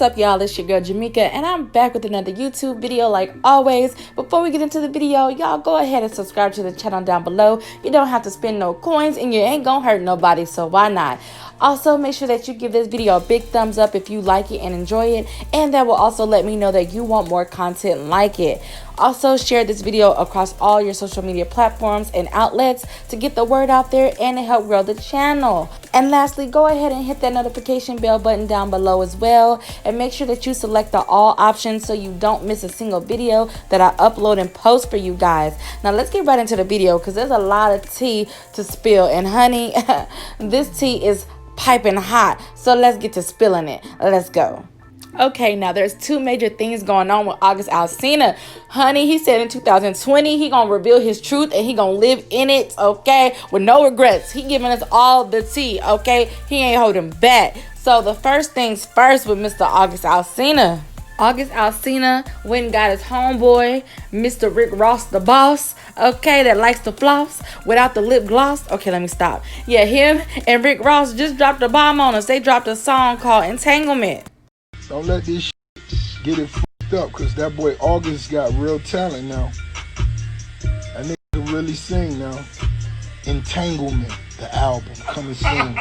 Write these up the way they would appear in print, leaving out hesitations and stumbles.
What's up, y'all? It's your girl Jamaica, and I'm back with another YouTube video like always. Before we get into the video, y'all go ahead and subscribe to the channel down below. You don't have to spend no coins, and you ain't gonna hurt nobody, so why not? Also, make sure that you give this video a big thumbs up if you like it and enjoy it, and that will also let me know that you want more content like it. Also, share this video across all your social media platforms and outlets to get the word out there and to help grow the channel. And lastly, go ahead and hit that notification bell button down below as well, and make sure that you select the all options so you don't miss a single video that I upload and post for you guys. Now let's get right into the video because there's a lot of tea to spill, and honey, this tea is piping hot, so let's get to spilling it. Let's go. Okay, now there's two major things going on with August Alsina. Honey, he said in 2020 he gonna reveal his truth and he gonna live in it, okay, with no regrets. He giving us all the tea, okay? He ain't holding back. So the first things first with Mr. August Alsina. August Alsina went and got his homeboy, Mr. Rick Ross, the boss, okay, that likes to floss without the lip gloss. Okay, let me stop. Yeah, him and Rick Ross just dropped a bomb on us. They dropped a song called Entanglement. Don't let this shit get it fucked up, because that boy August got real talent now. That nigga can really sing now. Entanglement, the album, coming soon.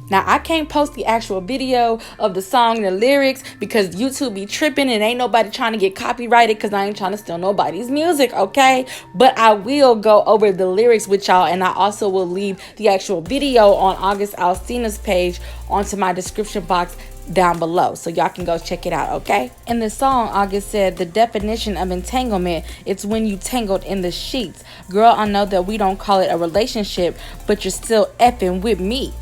Now, I can't post the actual video of the song and the lyrics because YouTube be tripping and ain't nobody trying to get copyrighted because I ain't trying to steal nobody's music, okay? But I will go over the lyrics with y'all, and I also will leave the actual video on August Alsina's page onto my description box down below, so y'all can go check it out, okay? In the song, August said, the definition of entanglement, it's when you tangled in the sheets. Girl, I know that we don't call it a relationship, but you're still effing with me.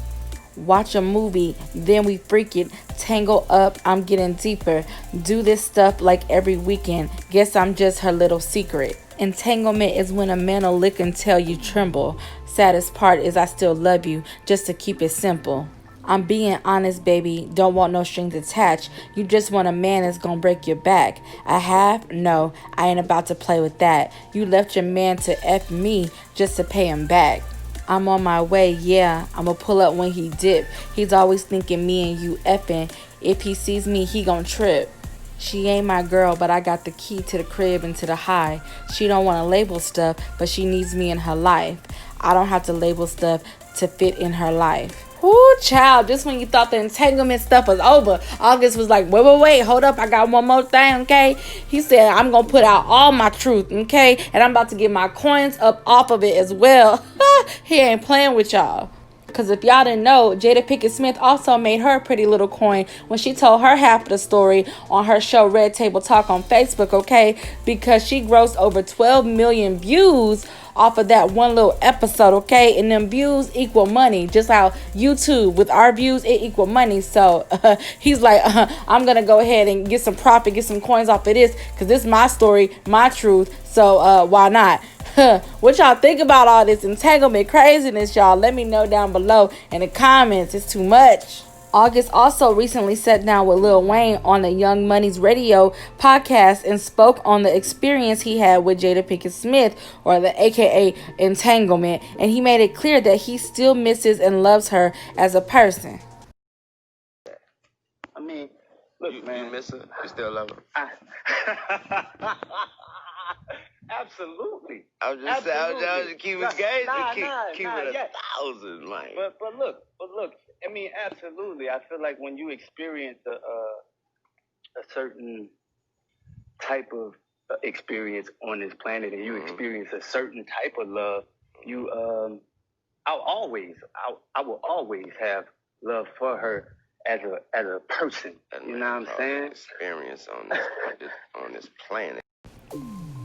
Watch a movie, then we freaking tangle up. I'm getting deeper. Do this stuff like every weekend. Guess I'm just her little secret. Entanglement is when a man will lick until you tremble. Saddest part is I still love you, just to keep it simple. I'm being honest, baby. Don't want no strings attached. You just want a man that's gonna break your back. I have? No, I ain't about to play with that. You left your man to F me just to pay him back. I'm on my way, yeah. I'ma pull up when he dip. He's always thinking me and you effing. If he sees me, he gon' trip. She ain't my girl, but I got the key to the crib and to the high. She don't want to label stuff, but she needs me in her life. I don't have to label stuff to fit in her life. Ooh, child, just when you thought the entanglement stuff was over, August was like, wait, hold up, I got one more thing, okay? He said, I'm going to put out all my truth, okay? And I'm about to get my coins up off of it as well. He ain't playing with y'all. Because if y'all didn't know, Jada Pinkett Smith also made her a pretty little coin when she told her half of the story on her show Red Table Talk on Facebook, okay? Because she grossed over 12 million views off of that one little episode, okay? And them views equal money. Just how YouTube, with our views, it equal money. So he's like, I'm going to go ahead and get some profit, get some coins off of this, because this is my story, my truth. So why not? What y'all think about all this entanglement craziness, y'all? Let me know down below in the comments. It's too much. August also recently sat down with Lil Wayne on the Young Money's radio podcast and spoke on the experience he had with Jada Pinkett Smith, or the AKA Entanglement, and he made it clear that he still misses and loves her as a person. I mean, look, man. You miss her? You still love her? Absolutely. I was just saying, I was just keep it gay, keep it yeah. 1,000, like. But look. I mean, absolutely. I feel like when you experience a certain type of experience on this planet, and you experience a certain type of love, you I will always have love for her as a person. You know what I'm saying? Experience on this planet.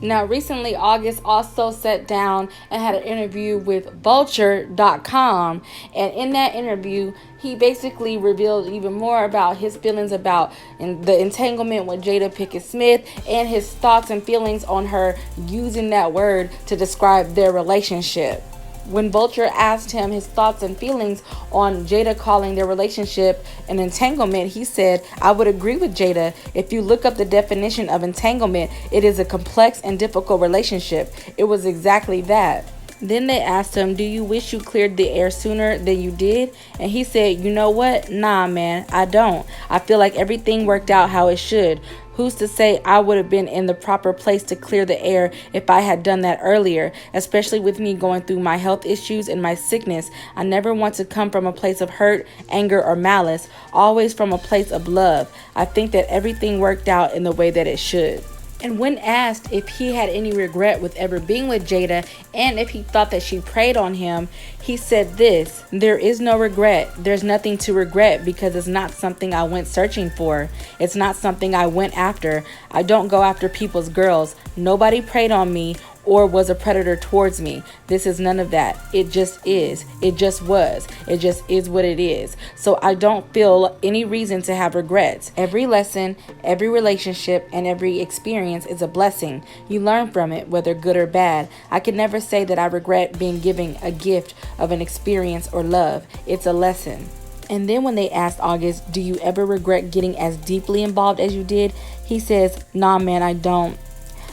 Now, recently, August also sat down and had an interview with Vulture.com. And in that interview, he basically revealed even more about his feelings about the entanglement with Jada Pinkett Smith and his thoughts and feelings on her using that word to describe their relationship. When Vulture asked him his thoughts and feelings on Jada calling their relationship an entanglement, he said, I would agree with Jada. If you look up the definition of entanglement, it is a complex and difficult relationship. It was exactly that. Then they asked him, do you wish you cleared the air sooner than you did? And he said, you know what? Nah, man, I don't. I feel like everything worked out how it should. Who's to say I would have been in the proper place to clear the air if I had done that earlier, especially with me going through my health issues and my sickness. I never want to come from a place of hurt, anger, or malice, always from a place of love. I think that everything worked out in the way that it should. And when asked if he had any regret with ever being with Jada and if he thought that she preyed on him, he said this: there is no regret. There's nothing to regret because it's not something I went searching for. It's not something I went after. I don't go after people's girls. Nobody preyed on me or was a predator towards me. This is none of that. It just is. It just was. It just is what it is. So I don't feel any reason to have regrets. Every lesson, every relationship, and every experience is a blessing. You learn from it, whether good or bad. I could never say that I regret being given a gift of an experience or love. It's a lesson. And then when they asked August, do you ever regret getting as deeply involved as you did? He says, nah, man, I don't.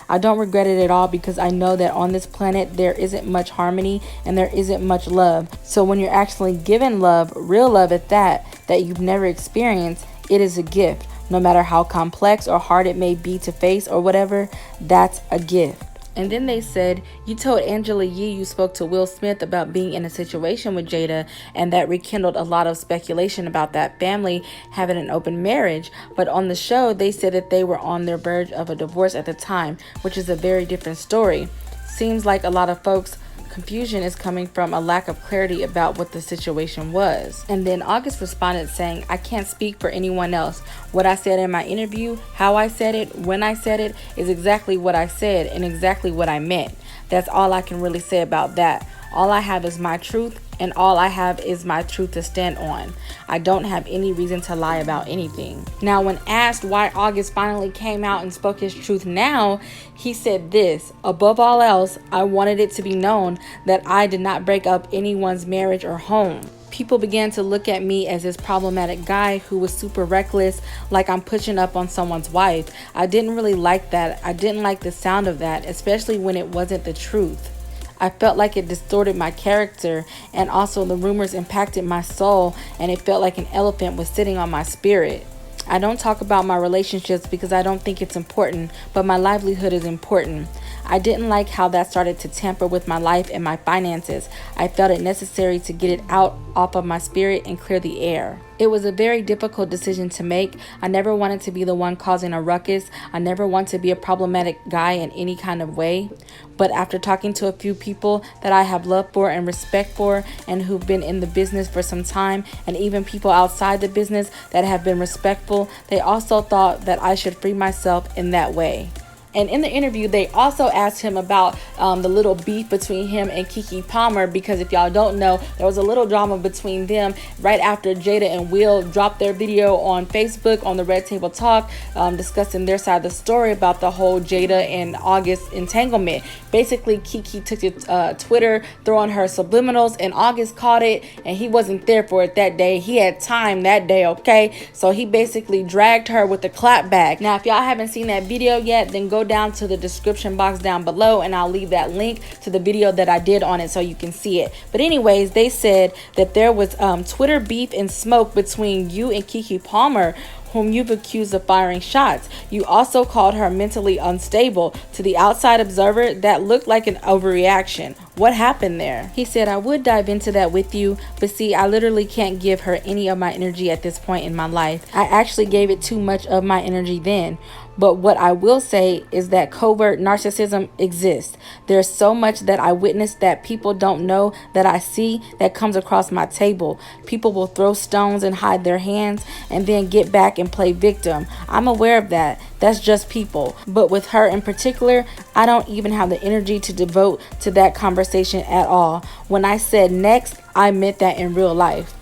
I don't regret it at all because I know that on this planet there isn't much harmony and there isn't much love. So when you're actually given love, real love at that you've never experienced, it is a gift. No matter how complex or hard it may be to face or whatever, that's a gift. And then they said, you told Angela Yee you spoke to Will Smith about being in a situation with Jada, and that rekindled a lot of speculation about that family having an open marriage. But on the show, they said that they were on their verge of a divorce at the time, which is a very different story. Seems like a lot of folks' confusion is coming from a lack of clarity about what the situation was. And then August responded saying, I can't speak for anyone else. What I said in my interview, how I said it, when I said it, is exactly what I said and exactly what I meant. That's all I can really say about that. All I have is my truth, and all I have is my truth to stand on. I don't have any reason to lie about anything. Now, when asked why August finally came out and spoke his truth now, he said this: above all else, I wanted it to be known that I did not break up anyone's marriage or home. People began to look at me as this problematic guy who was super reckless, like I'm pushing up on someone's wife. I didn't really like that. I didn't like the sound of that, especially when it wasn't the truth. I felt like it distorted my character, and also the rumors impacted my soul, and it felt like an elephant was sitting on my spirit. I don't talk about my relationships because I don't think it's important, but my livelihood is important. I didn't like how that started to tamper with my life and my finances. I felt it necessary to get it out off of my spirit and clear the air. It was a very difficult decision to make. I never wanted to be the one causing a ruckus. I never want to be a problematic guy in any kind of way. But after talking to a few people that I have love for and respect for and who've been in the business for some time, and even people outside the business that have been respectful, they also thought that I should free myself in that way. And in the interview, they also asked him about the little beef between him and Kiki Palmer, because if y'all don't know, there was a little drama between them right after Jada and Will dropped their video on Facebook on the Red Table Talk, discussing their side of the story about the whole Jada and August entanglement. Basically, Kiki took to Twitter, throwing her subliminals, and August caught it, and he wasn't there for it that day. He had time that day, okay? So he basically dragged her with the clap back. Now, if y'all haven't seen that video yet, then go down to the description box down below, and I'll leave that link to the video that I did on it so you can see it. But anyways, they said that there was Twitter beef and smoke between you and Kiki Palmer, whom you've accused of firing shots. You also called her mentally unstable. To the outside observer, that looked like an overreaction. What happened there? He said, I would dive into that with you, but see, I literally can't give her any of my energy at this point in my life. I actually gave it too much of my energy then. But what I will say is that covert narcissism exists. There's so much that I witnessed that people don't know that I see that comes across my table. People will throw stones and hide their hands and then get back and play victim. I'm aware of that. That's just people. But with her in particular, I don't even have the energy to devote to that conversation at all. When I said next, I meant that in real life.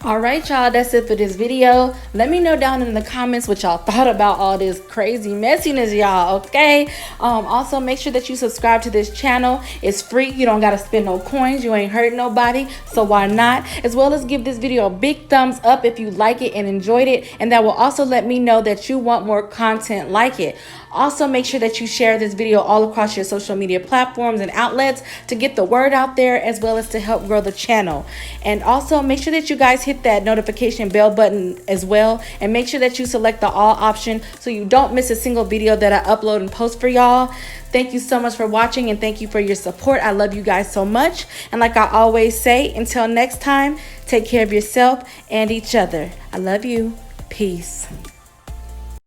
Alright y'all, that's it for this video. Let me know down in the comments what y'all thought about all this crazy messiness, y'all, okay? Also, make sure that you subscribe to this channel. It's free. You don't gotta spend no coins. You ain't hurting nobody, so why not? As well as give this video a big thumbs up if you like it and enjoyed it, and that will also let me know that you want more content like it. Also, make sure that you share this video all across your social media platforms and outlets to get the word out there, as well as to help grow the channel. And also make sure that you guys hit that notification bell button as well, and make sure that you select the all option so you don't miss a single video that I upload and post for y'all. Thank you so much for watching, and thank you for your support. I love you guys so much. And like I always say, until next time, take care of yourself and each other. I love you. Peace.